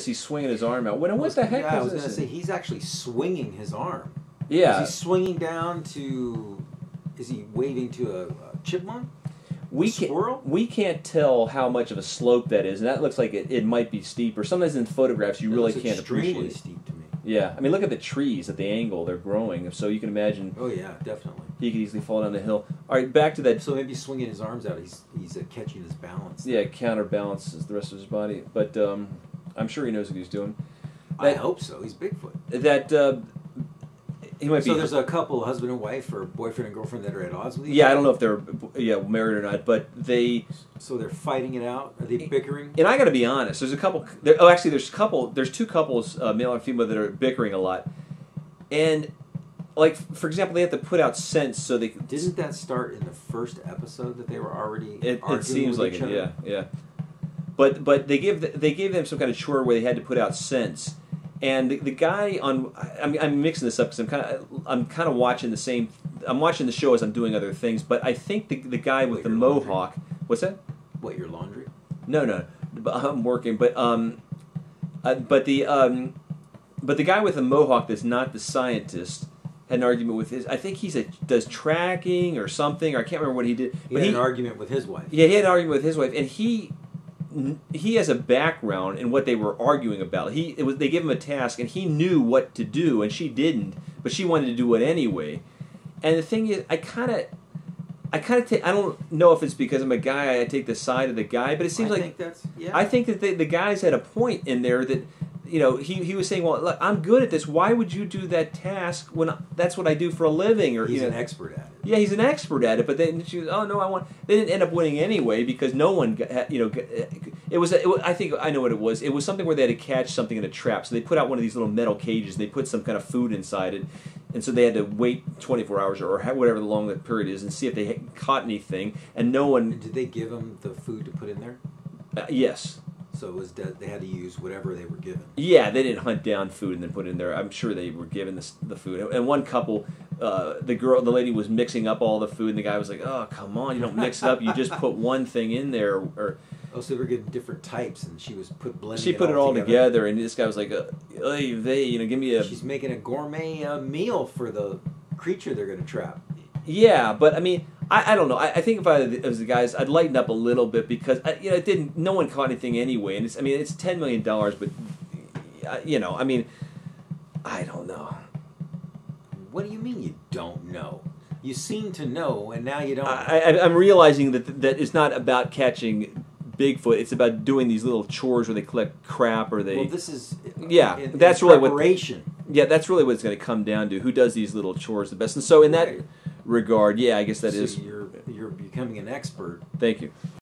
He's swinging his arm out. What the heck Yeah, I is was this? going to say, he's actually swinging his arm. Yeah. Is he swinging down to... Is he waving to a chipmunk? Squirrel? We can't tell how much of a slope that is, and that looks like it might be steep. Or sometimes in photographs you really can't appreciate it. Extremely steep to me. Yeah, I mean, look at the trees at the angle they're growing. So you can imagine. Oh yeah, definitely. He could easily fall down the hill. All right, back to that. So maybe swinging his arms out, he's catching his balance. Yeah, counterbalances the rest of his body, but I'm sure he knows what he's doing. I hope so. He's Bigfoot. That he might be. So there's a couple, husband and wife, or boyfriend and girlfriend, that are at odds with each other? Yeah, I don't know if they're married or not, but they. So they're fighting it out. Are they bickering? And I got to be honest. There's a couple. There's two couples, male and female, that are bickering a lot, and like for example, they have to put out scents so they. Didn't that start in the first episode that they were already? It seems like each it. other? Yeah. But they gave them some kind of chore where they had to put out scents. And the guy on, I'm mixing this up because I'm kind of watching the same. I'm watching the show as I'm doing other things. But I think the guy with the mohawk. Laundry? What's that? What, your laundry? No. I'm working. But the guy with the mohawk that's not the scientist had an argument with his. I think does tracking or something. Or I can't remember what he did. He had an argument with his wife. Yeah, he had an argument with his wife, and he has a background in what they were arguing about. They gave him a task, and he knew what to do, and she didn't, but she wanted to do it anyway. And the thing is, I don't know if it's because I'm a guy, I take the side of the guy, but it seems I think that the guys had a point in there that, he was saying, well, look, I'm good at this. Why would you do that task when that's what I do for a living? Or he's an expert at it. Yeah, he's an expert at it. But then she was, oh no, I want. They didn't end up winning anyway because no one, I think I know what it was. It was something where they had to catch something in a trap. So they put out one of these little metal cages. They put some kind of food inside it, and so they had to wait 24 hours or whatever the long period is and see if they had caught anything. And no one. And did they give them the food to put in there? Yes. So it was they had to use whatever they were given. Yeah, they didn't hunt down food and then put it in there. I'm sure they were given the food. And one couple, the lady was mixing up all the food, and the guy was like, "Oh, come on, you don't mix it up. You just put one thing in there." So they were getting different types, and she was blending. She put it all together, and this guy was like, "Give me a." She's making a gourmet meal for the creature they're going to trap. Yeah, but I mean, I don't know. I think if I was the guys, I'd lighten up a little bit because it didn't. No one caught anything anyway, and it's $10 million, but I mean, I don't know. What do you mean you don't know? You seem to know, and now you don't. I'm realizing that it's not about catching Bigfoot. It's about doing these little chores where they collect crap or they. Well, this is that's really preparation. That's really what it's going to come down to. Who does these little chores the best? And so in that regard, I guess that is. You're becoming an expert. Thank you.